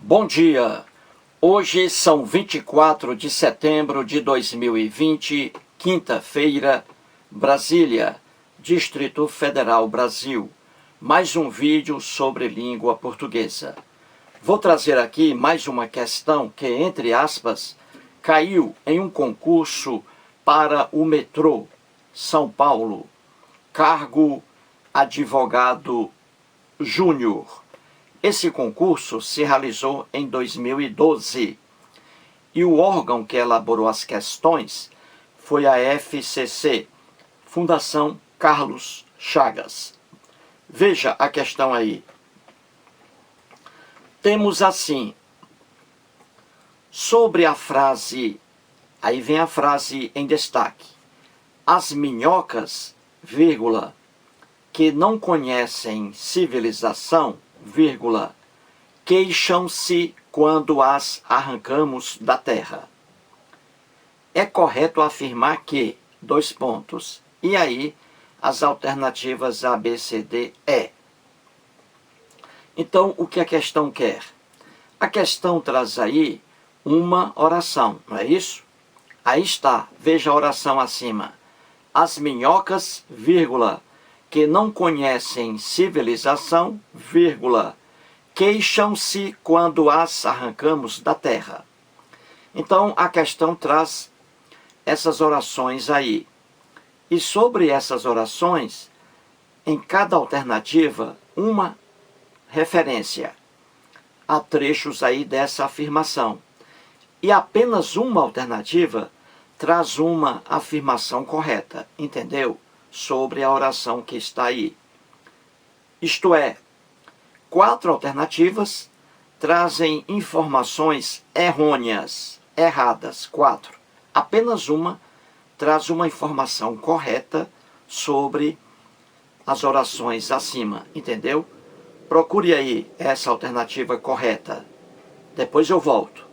Bom dia! Hoje são 24 de setembro de 2020, quinta-feira, Brasília, Distrito Federal, Brasil. Mais um vídeo sobre língua portuguesa. Vou trazer aqui mais uma questão que, entre aspas, caiu em um concurso para o metrô São Paulo, cargo advogado júnior. Esse concurso se realizou em 2012 e o órgão que elaborou as questões foi a FCC, Fundação Carlos Chagas. Veja a questão aí. Temos assim, sobre a frase, aí vem a frase em destaque: as minhocas, vírgula, que não conhecem civilização, vírgula, queixam-se quando as arrancamos da terra. É correto afirmar que, dois pontos, e aí as alternativas A, B, C, D, E. Então, o que a questão quer? A questão traz aí uma oração, não é isso? Aí está, veja a oração acima. As minhocas, vírgula, que não conhecem civilização, vírgula, queixam-se quando as arrancamos da terra. Então, a questão traz essas orações aí. E sobre essas orações, em cada alternativa, uma referência a trechos aí dessa afirmação. E apenas uma alternativa traz uma afirmação correta, entendeu? Sobre a oração que está aí. Isto é, 4 alternativas trazem informações errôneas, erradas, 4. Apenas uma traz uma informação correta sobre as orações acima, entendeu? Procure aí essa alternativa correta. Depois eu volto.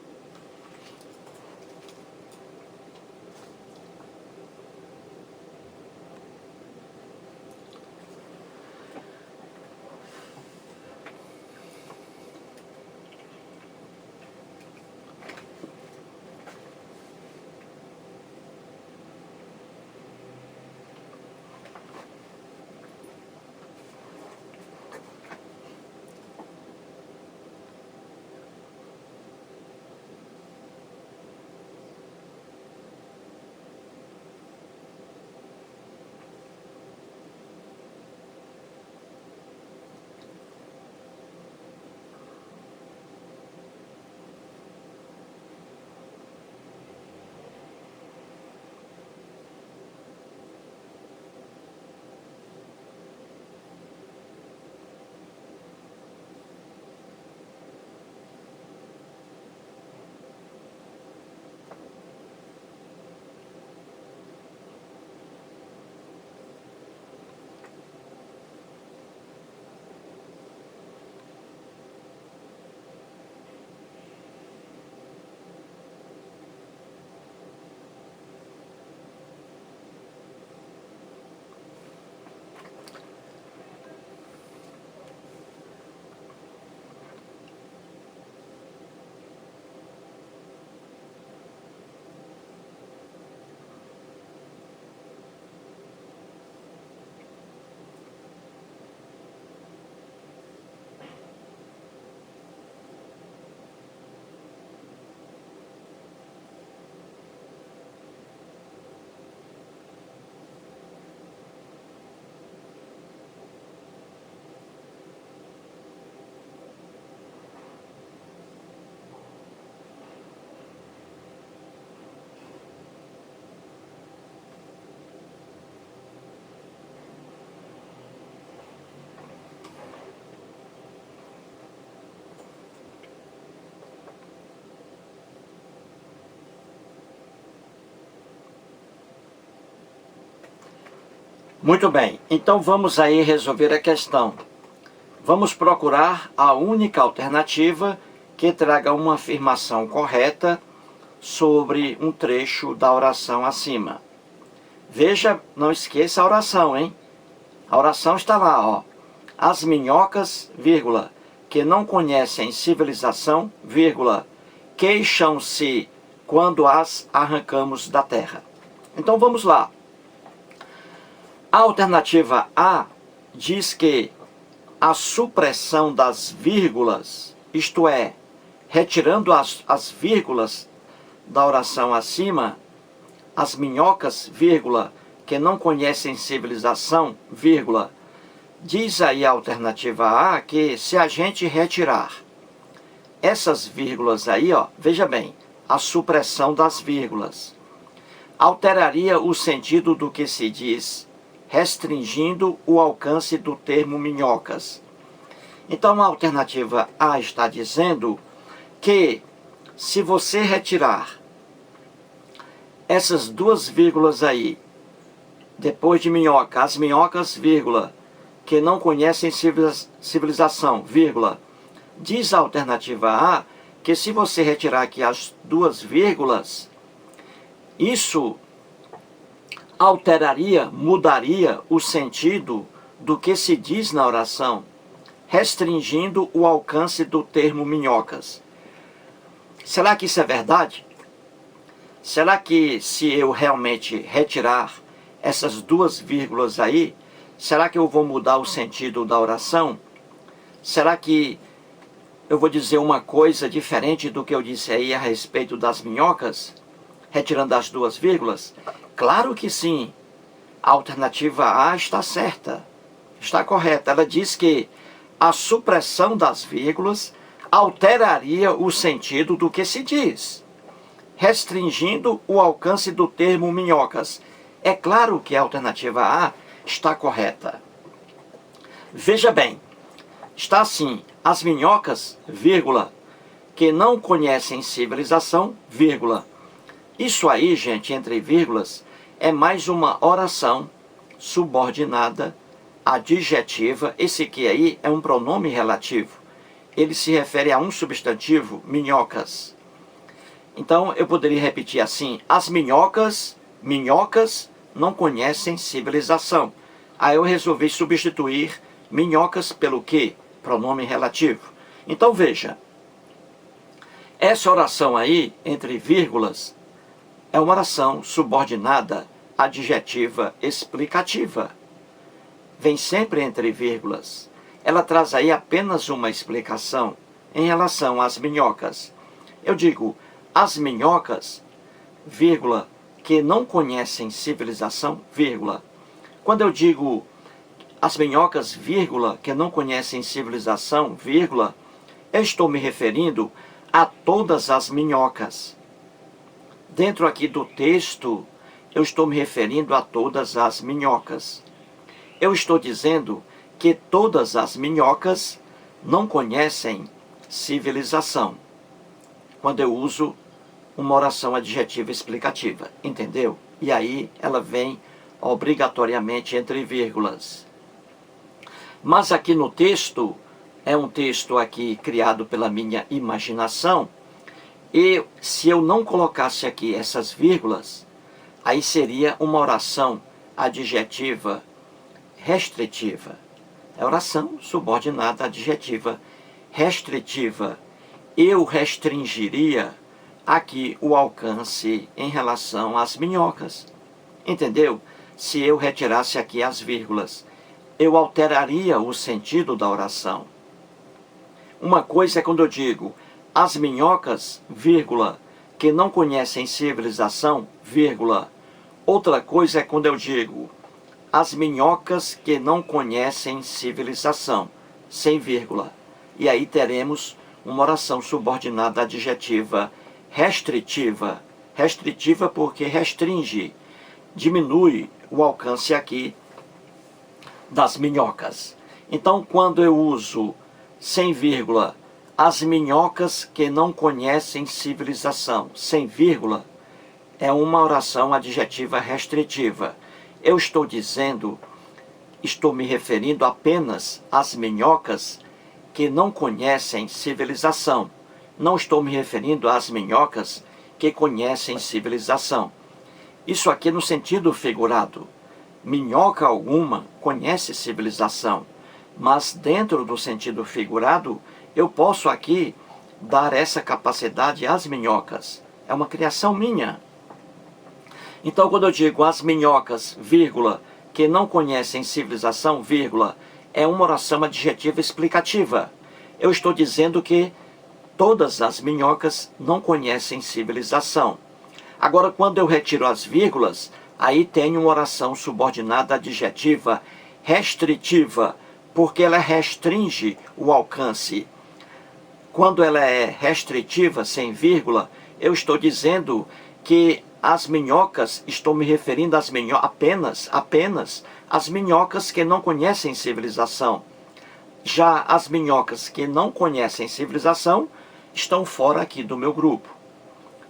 Muito bem, então vamos aí resolver a questão. Vamos procurar a única alternativa que traga uma afirmação correta sobre um trecho da oração acima. Veja, não esqueça a oração, hein? A oração está lá, ó. As minhocas, vírgula, que não conhecem civilização, vírgula, queixam-se quando as arrancamos da terra. Então vamos lá. A alternativa A diz que a supressão das vírgulas, isto é, retirando as vírgulas da oração acima, as minhocas, vírgula, que não conhecem civilização, vírgula, diz aí a alternativa A que se a gente retirar essas vírgulas aí, ó, veja bem, a supressão das vírgulas alteraria o sentido do que se diz, restringindo o alcance do termo minhocas. Então a alternativa A está dizendo que se você retirar essas duas vírgulas aí, depois de minhoca, as minhocas, vírgula, que não conhecem civilização, vírgula, diz a alternativa A que se você retirar aqui as duas vírgulas, isso alteraria, mudaria o sentido do que se diz na oração, restringindo o alcance do termo minhocas. Será que isso é verdade? Será que se eu realmente retirar essas duas vírgulas aí, será que eu vou mudar o sentido da oração? Será que eu vou dizer uma coisa diferente do que eu disse aí a respeito das minhocas, retirando as duas vírgulas? Claro que sim. A alternativa A está certa, está correta. Ela diz que a supressão das vírgulas alteraria o sentido do que se diz, restringindo o alcance do termo minhocas. É claro que a alternativa A está correta. Veja bem, está assim, as minhocas, vírgula, que não conhecem civilização, vírgula. Isso aí, gente, entre vírgulas, é mais uma oração subordinada, adjetiva. Esse aqui aí é um pronome relativo. Ele se refere a um substantivo, minhocas. Então, eu poderia repetir assim, as minhocas não conhecem civilização. Aí eu resolvi substituir minhocas pelo quê? Pronome relativo. Então, veja, essa oração aí, entre vírgulas, é uma oração subordinada, adjetiva, explicativa. Vem sempre entre vírgulas. Ela traz aí apenas uma explicação em relação às minhocas. Eu digo, as minhocas, vírgula, que não conhecem civilização, vírgula. Quando eu digo as minhocas, vírgula, que não conhecem civilização, vírgula, eu estou me referindo a todas as minhocas. Dentro aqui do texto, eu estou me referindo a todas as minhocas. Eu estou dizendo que todas as minhocas não conhecem civilização, quando eu uso uma oração adjetiva explicativa, entendeu? E aí ela vem obrigatoriamente entre vírgulas. Mas aqui no texto, é um texto aqui criado pela minha imaginação, e se eu não colocasse aqui essas vírgulas, aí seria uma oração adjetiva restritiva. É oração subordinada adjetiva restritiva. Eu restringiria aqui o alcance em relação às minhocas. Entendeu? Se eu retirasse aqui as vírgulas, eu alteraria o sentido da oração. Uma coisa é quando eu digo as minhocas, vírgula, que não conhecem civilização, vírgula. Outra coisa é quando eu digo as minhocas que não conhecem civilização, sem vírgula. E aí teremos uma oração subordinada adjetiva restritiva. Restritiva porque restringe, diminui o alcance aqui das minhocas. Então, quando eu uso sem vírgula, as minhocas que não conhecem civilização, sem vírgula, é uma oração adjetiva restritiva. Eu estou dizendo, estou me referindo apenas às minhocas que não conhecem civilização. Não estou me referindo às minhocas que conhecem civilização. Isso aqui no sentido figurado. Minhoca alguma conhece civilização, mas dentro do sentido figurado, eu posso aqui dar essa capacidade às minhocas. É uma criação minha. Então, quando eu digo as minhocas, vírgula, que não conhecem civilização, vírgula, é uma oração adjetiva explicativa. Eu estou dizendo que todas as minhocas não conhecem civilização. Agora, quando eu retiro as vírgulas, aí tem uma oração subordinada adjetiva restritiva, porque ela restringe o alcance. Quando ela é restritiva, sem vírgula, eu estou dizendo que as minhocas, estou me referindo às minhocas, apenas às minhocas que não conhecem civilização. Já as minhocas que não conhecem civilização estão fora aqui do meu grupo.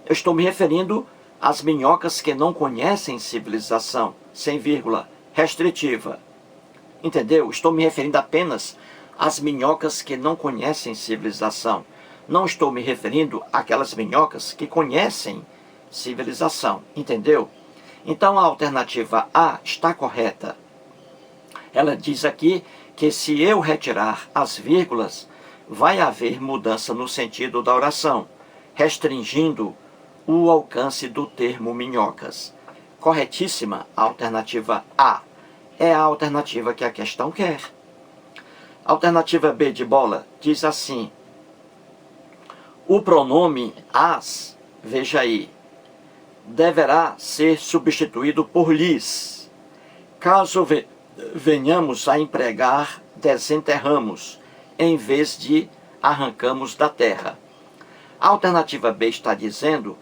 Eu estou me referindo às minhocas que não conhecem civilização, sem vírgula, restritiva. Entendeu? Estou me referindo apenas às minhocas que não conhecem civilização. Não estou me referindo àquelas minhocas que conhecem civilização. Entendeu? Então a alternativa A está correta. Ela diz aqui que se eu retirar as vírgulas, vai haver mudança no sentido da oração, restringindo o alcance do termo minhocas. Corretíssima a alternativa A. É a alternativa que a questão quer. A alternativa B de bola diz assim: o pronome as, veja aí, deverá ser substituído por lhes, caso venhamos a empregar desenterramos, em vez de arrancamos da terra. A alternativa B está dizendo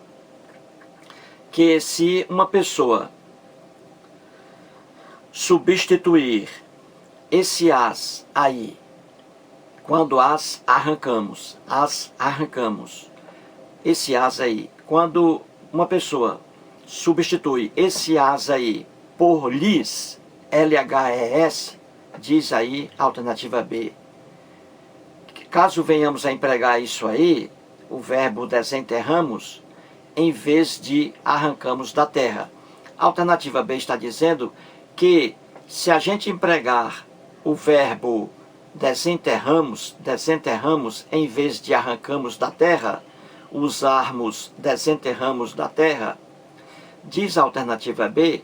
que se uma pessoa substituir esse as aí, quando as arrancamos, esse as aí, quando uma pessoa substitui esse as aí por lhes, LHES, diz aí a alternativa B. Caso venhamos a empregar isso aí, o verbo desenterramos, em vez de arrancamos da terra. A alternativa B está dizendo que se a gente empregar o verbo desenterramos em vez de arrancamos da terra, usarmos desenterramos da terra, diz a alternativa B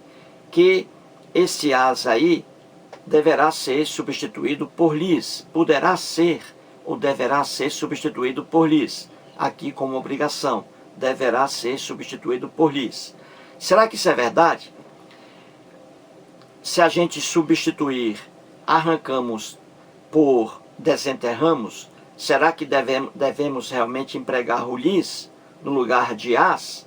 que esse as aí deverá ser substituído por lhes, poderá ser ou deverá ser substituído por lhes, aqui como obrigação, deverá ser substituído por lhes. Será que isso é verdade? Se a gente substituir arrancamos por desenterramos, será que devemos realmente empregar o lhes no lugar de as?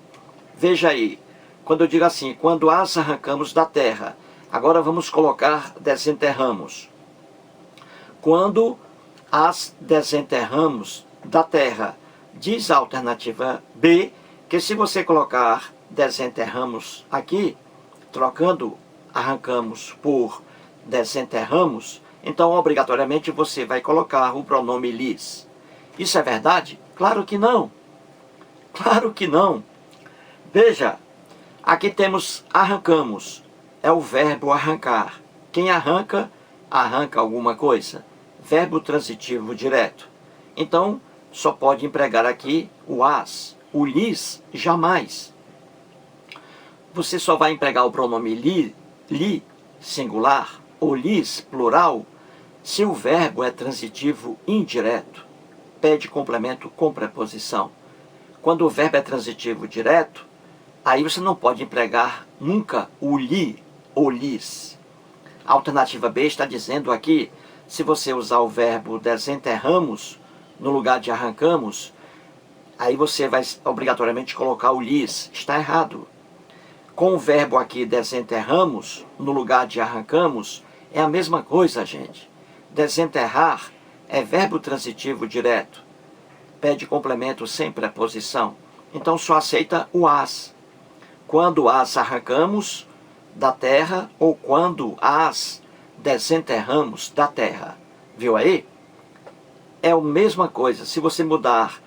Veja aí, quando eu digo assim, quando as arrancamos da terra, agora vamos colocar desenterramos. Quando as desenterramos da terra, diz a alternativa B, que se você colocar desenterramos aqui, trocando arrancamos por desenterramos, então obrigatoriamente você vai colocar o pronome lhes. Isso é verdade? Claro que não. Claro que não. Veja, aqui temos arrancamos. É o verbo arrancar. Quem arranca, arranca alguma coisa. Verbo transitivo direto. Então, só pode empregar aqui o as. O lhes, jamais. Você só vai empregar o pronome li, singular, ou lhes, plural, se o verbo é transitivo indireto. Pede complemento com preposição. Quando o verbo é transitivo direto, aí você não pode empregar nunca o li ou lhes. A alternativa B está dizendo aqui, se você usar o verbo desenterramos no lugar de arrancamos, aí você vai obrigatoriamente colocar o lhes. Está errado. Com o verbo aqui desenterramos no lugar de arrancamos, é a mesma coisa, gente. Desenterrar é verbo transitivo direto. Pede complemento sem preposição. Então só aceita o as. Quando as arrancamos da terra ou quando as desenterramos da terra. Viu aí? É a mesma coisa. Se você mudar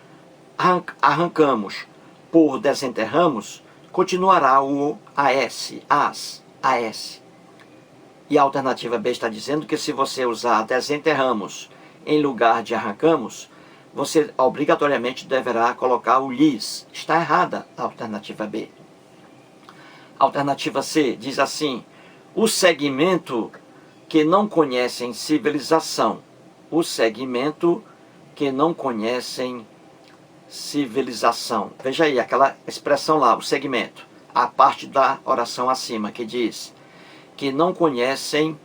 arrancamos por desenterramos, continuará o as. E a alternativa B está dizendo que se você usar desenterramos em lugar de arrancamos, você obrigatoriamente deverá colocar o lhes. Está errada a alternativa B. A alternativa C diz assim: o segmento que não conhecem civilização. O segmento que não conhecem civilização. Veja aí aquela expressão lá, o segmento. A parte da oração acima que diz que não conhecem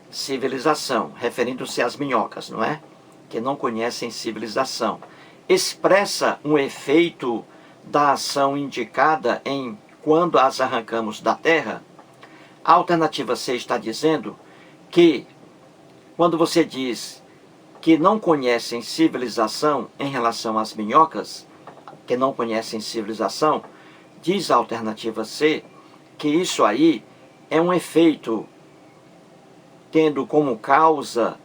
civilização, referindo-se às minhocas, não é? Que não conhecem civilização. Expressa um efeito da ação indicada em quando as arrancamos da terra. A alternativa C está dizendo que quando você diz que não conhecem civilização em relação às minhocas, que não conhecem civilização, diz a alternativa C que isso aí é um efeito tendo como causa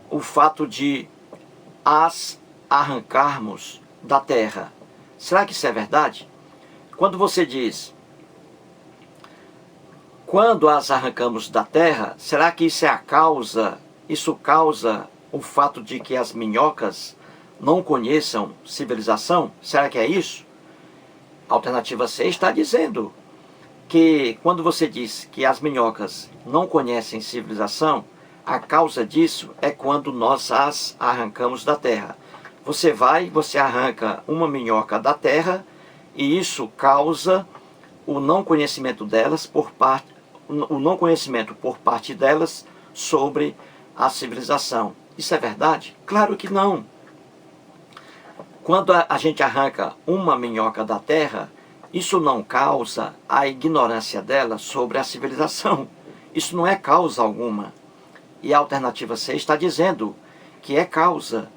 o fato de as arrancarmos da terra. Será que isso é verdade? Quando você diz quando as arrancamos da terra, será que isso é a causa? Isso causa o fato de que as minhocas não conheçam civilização? Será que é isso? A alternativa C está dizendo que quando você diz que as minhocas não conhecem civilização, a causa disso é quando nós as arrancamos da terra. Você arranca uma minhoca da terra e isso causa o não conhecimento delas o não conhecimento por parte delas sobre a civilização. Isso é verdade? Claro que não. Quando a gente arranca uma minhoca da terra, isso não causa a ignorância dela sobre a civilização. Isso não é causa alguma. E a alternativa C está dizendo que é causa.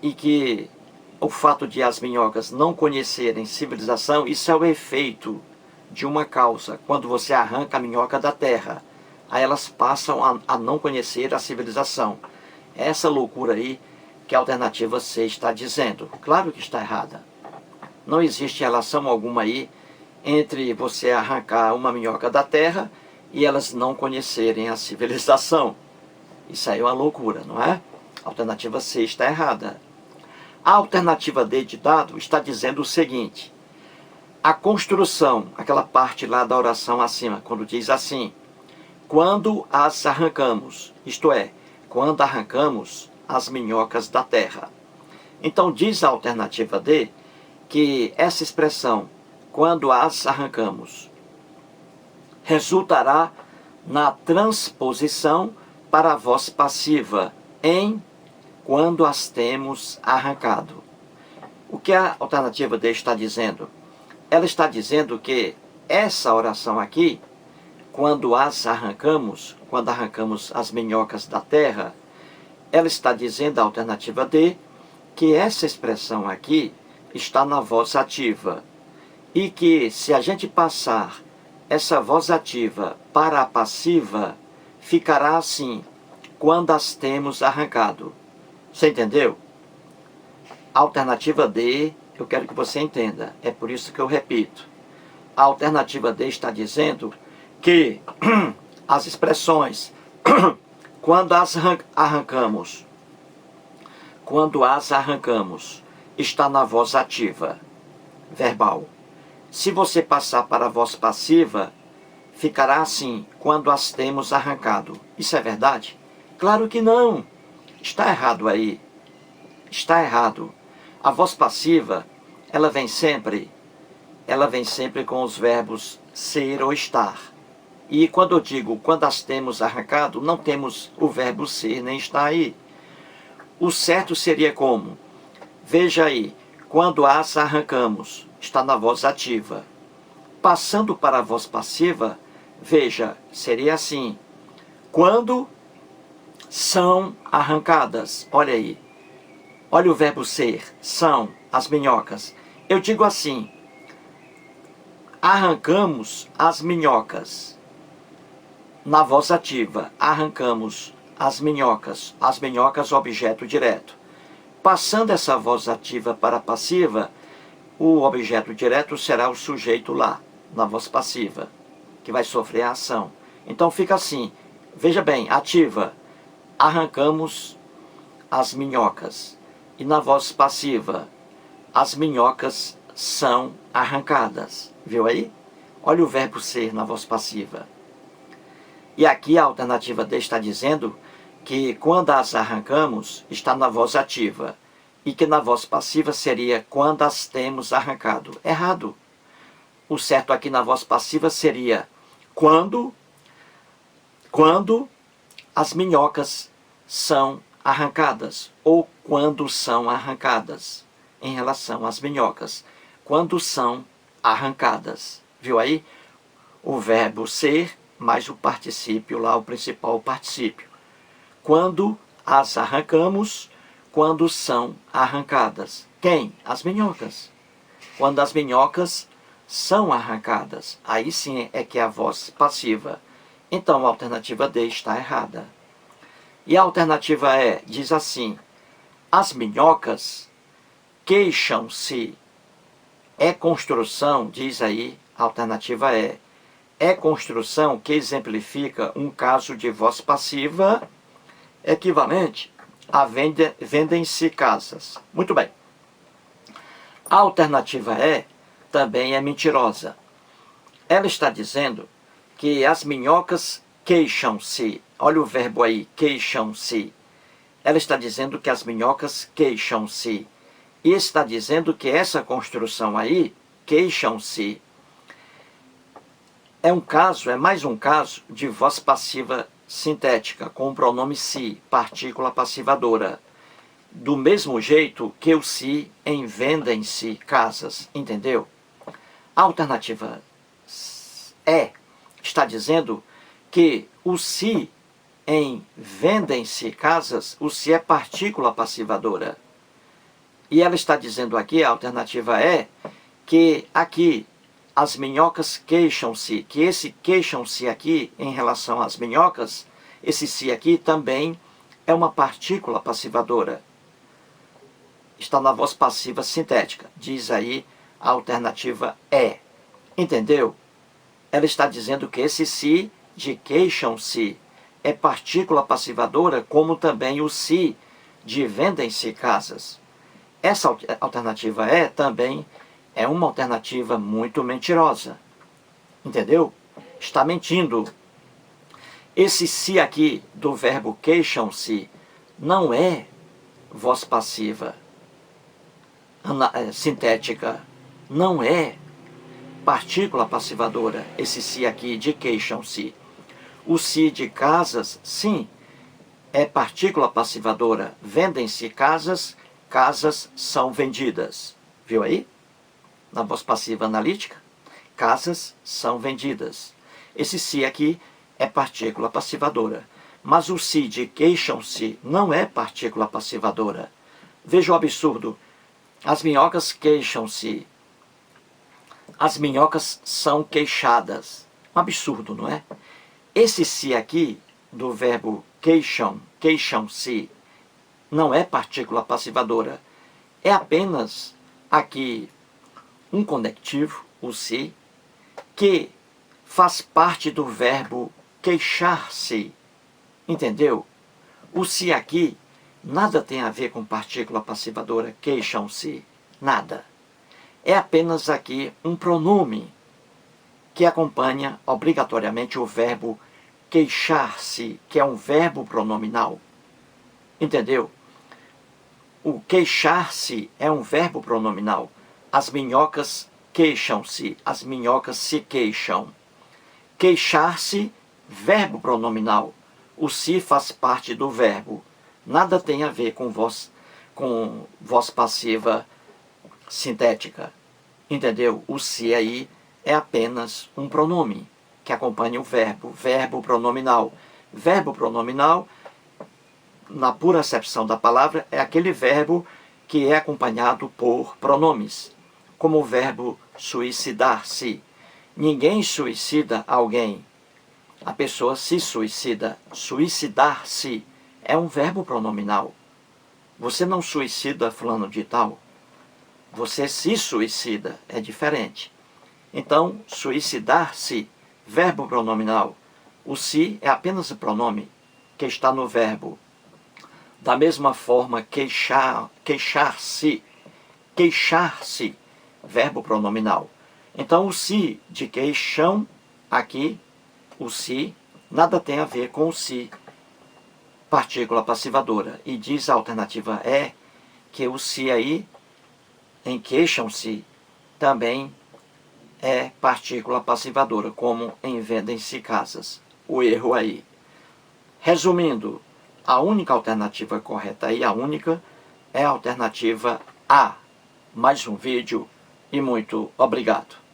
E que o fato de as minhocas não conhecerem civilização, isso é o efeito de uma causa. Quando você arranca a minhoca da terra, aí elas passam a não conhecer a civilização. É essa loucura aí que a alternativa C está dizendo. Claro que está errada. Não existe relação alguma aí entre você arrancar uma minhoca da terra e elas não conhecerem a civilização. Isso aí é uma loucura, não é? A alternativa C está errada. A alternativa D de dado está dizendo o seguinte: a construção, aquela parte lá da oração acima, quando diz assim, quando as arrancamos, isto é, quando arrancamos as minhocas da terra. Então diz a alternativa D que essa expressão, quando as arrancamos, resultará na transposição para a voz passiva em quando as temos arrancado. O que a alternativa D está dizendo? Ela está dizendo que essa oração aqui, quando as arrancamos, quando arrancamos as minhocas da terra, ela está dizendo, a alternativa D, que essa expressão aqui está na voz ativa. E que se a gente passar essa voz ativa para a passiva, ficará assim, quando as temos arrancado. Você entendeu? A alternativa D, eu quero que você entenda, é por isso que eu repito. A alternativa D está dizendo que as expressões quando as arrancamos, está na voz ativa, verbal. Se você passar para a voz passiva, ficará assim, quando as temos arrancado. Isso é verdade? Claro que não. Está errado aí. Está errado. A voz passiva, ela vem sempre com os verbos ser ou estar. E quando eu digo quando as temos arrancado, não temos o verbo ser nem estar aí. O certo seria como? Veja aí, quando as arrancamos, está na voz ativa. Passando para a voz passiva, veja, seria assim, quando são arrancadas. Olha aí, olha o verbo ser, são as minhocas. Eu digo assim, arrancamos as minhocas. Na voz ativa, arrancamos as minhocas objeto direto. Passando essa voz ativa para a passiva, o objeto direto será o sujeito lá, na voz passiva, que vai sofrer a ação. Então fica assim, veja bem, ativa, arrancamos as minhocas. E na voz passiva, as minhocas são arrancadas. Viu aí? Olha o verbo ser na voz passiva. E aqui a alternativa D está dizendo que quando as arrancamos, está na voz ativa. E que na voz passiva seria quando as temos arrancado. Errado. O certo aqui na voz passiva seria quando as minhocas são arrancadas. Ou quando são arrancadas. Em relação às minhocas. Quando são arrancadas. Viu aí? O verbo ser mais o particípio lá, o principal particípio. Quando as arrancamos, quando são arrancadas. Quem? As minhocas. Quando as minhocas são arrancadas. Aí sim é que é a voz passiva. Então a alternativa D está errada. E a alternativa E diz assim: as minhocas queixam-se. É construção, diz aí a alternativa E. É construção que exemplifica um caso de voz passiva equivalente a vendem-se casas. Muito bem. A alternativa E também é mentirosa. Ela está dizendo que as minhocas queixam-se. Olha o verbo aí, queixam-se. Ela está dizendo que as minhocas queixam-se. E está dizendo que essa construção aí, queixam-se, é mais um caso de voz passiva sintética, com o pronome se, partícula passivadora. Do mesmo jeito que o se em vendem-se casas, entendeu? A alternativa E está dizendo que o se em vendem-se casas, o se é partícula passivadora. E ela está dizendo aqui, a alternativa é, que aqui as minhocas queixam-se, que esse queixam-se aqui em relação às minhocas, esse se aqui também é uma partícula passivadora. Está na voz passiva sintética, diz aí a alternativa E. Entendeu? Ela está dizendo que esse se de queixam-se é partícula passivadora, como também o se de vendem-se casas. Essa alternativa E também é uma alternativa muito mentirosa. Entendeu? Está mentindo. Esse se aqui do verbo queixam-se não é voz passiva sintética. Não é partícula passivadora. Esse se aqui de queixam-se. O se de casas, sim, é partícula passivadora. Vendem-se casas, casas são vendidas. Viu aí? Na voz passiva analítica, casas são vendidas. Esse se aqui é partícula passivadora. Mas o se de queixam-se não é partícula passivadora. Veja o absurdo. As minhocas queixam-se. As minhocas são queixadas. Um absurdo, não é? Esse se aqui, do verbo queixam, queixam-se, não é partícula passivadora. É apenas aqui um conectivo, o se, que faz parte do verbo queixar-se. Entendeu? O se aqui nada tem a ver com partícula passivadora, queixam-se. Nada. É apenas aqui um pronome que acompanha obrigatoriamente o verbo queixar-se, que é um verbo pronominal. Entendeu? O queixar-se é um verbo pronominal. As minhocas queixam-se, as minhocas se queixam. Queixar-se, verbo pronominal. O se faz parte do verbo. Nada tem a ver com voz passiva sintética. Entendeu? O se aí é apenas um pronome que acompanha o verbo, verbo pronominal. Verbo pronominal, na pura acepção da palavra, é aquele verbo que é acompanhado por pronomes, como o verbo suicidar-se. Ninguém suicida alguém. A pessoa se suicida. Suicidar-se é um verbo pronominal. Você não suicida fulano de tal. Você se suicida. É diferente. Então, suicidar-se, verbo pronominal. O se é apenas o pronome que está no verbo. Da mesma forma, queixar-se, queixar-se, verbo pronominal. Então, o se de queixão, aqui, o se, nada tem a ver com o se, partícula passivadora. E diz a alternativa E, que o se aí, em queixam-se, também é partícula passivadora, como em vendem-se casas. O erro aí. Resumindo, a única alternativa correta aí, a única, é a alternativa A. Mais um vídeo e muito obrigado.